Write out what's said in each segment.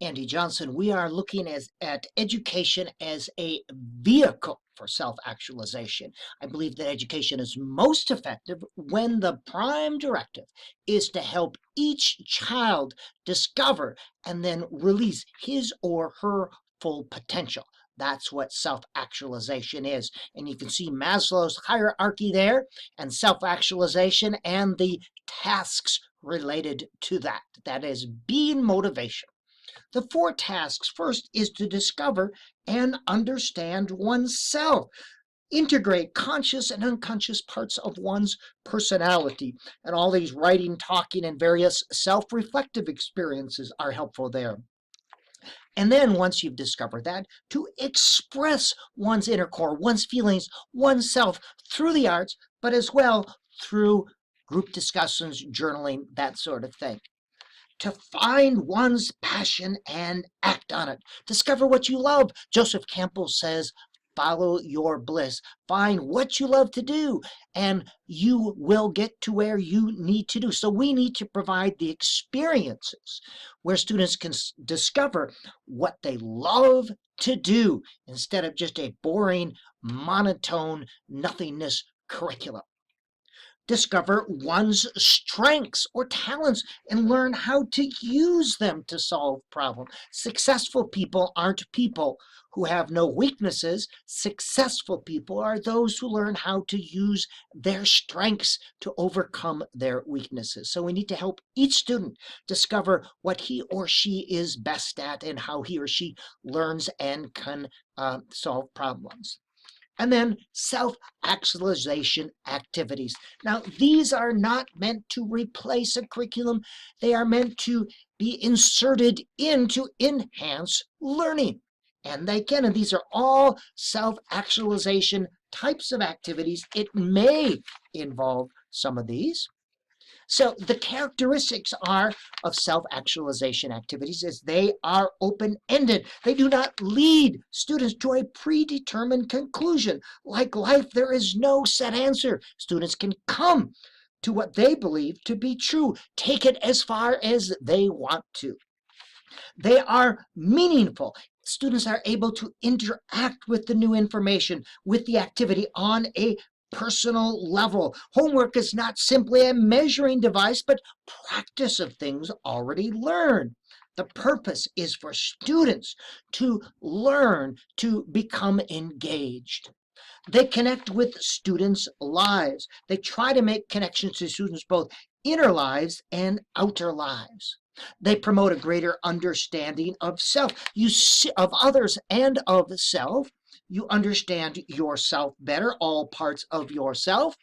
Andy Johnson, we are looking at education as a vehicle for self-actualization. I believe that education is most effective when the prime directive is to help each child discover and then release his or her full potential. That's what self-actualization is. And you can see Maslow's hierarchy there, and self-actualization and the tasks related to that. That is being motivation. The four tasks first is to discover and understand oneself, integrate conscious and unconscious parts of one's personality. And all these writing, talking, and various self-reflective experiences are helpful there. And then once you've discovered that, to express one's inner core, one's feelings, oneself through the arts, but as well through group discussions, journaling, that sort of thing. To find one's passion and act on it. Discover what you love. Joseph Campbell says, follow your bliss. Find what you love to do, and you will get to where you need to do. So we need to provide the experiences where students can discover what they love to do instead of just a boring, monotone, nothingness curriculum. Discover one's strengths or talents and learn how to use them to solve problems. Successful people aren't people who have no weaknesses. Successful people are those who learn how to use their strengths to overcome their weaknesses. So we need to help each student discover what he or she is best at and how he or she learns and can solve problems. And then self-actualization activities. Now, these are not meant to replace a curriculum. They are meant to be inserted in to enhance learning. And they can, and these are all self-actualization types of activities. It may involve some of these. So the characteristics of self-actualization activities is they are open-ended. They do not lead students to a predetermined conclusion. Like life, there is no set answer. Students can come to what they believe to be true, take it as far as they want to. They are meaningful. Students are able to interact with the new information, with the activity on a personal level. Homework is not simply a measuring device, but practice of things already learned. The purpose is for students to learn to become engaged. They connect with students' lives. They try to make connections to students' both inner lives and outer lives. They promote a greater understanding of self, of others and of self. You understand yourself better, all parts of yourself.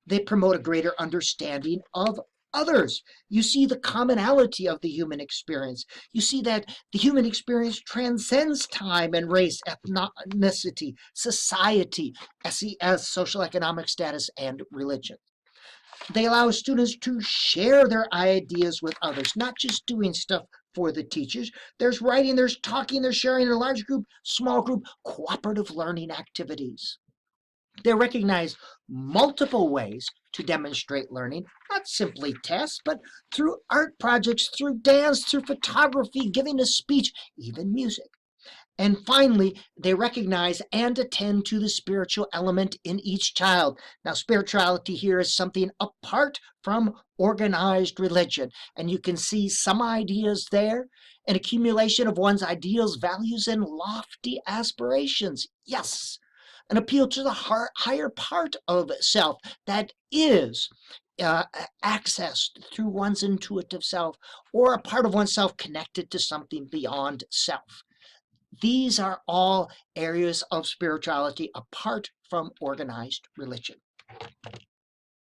They promote a greater understanding of others. You see the commonality of the human experience. You see that the human experience transcends time and race, ethnicity, society, SES, social economic status, and religion. They allow students to share their ideas with others, not just doing stuff for the teachers. There's writing, there's talking, there's sharing in a large group, small group, cooperative learning activities. They recognize multiple ways to demonstrate learning, not simply tests, but through art projects, through dance, through photography, giving a speech, even music. And finally, they recognize and attend to the spiritual element in each child. Now, spirituality here is something apart from organized religion. And you can see some ideas there, an accumulation of one's ideals, values, and lofty aspirations. Yes, an appeal to the higher part of self that is accessed through one's intuitive self, or a part of oneself connected to something beyond self. These are all areas of spirituality apart from organized religion.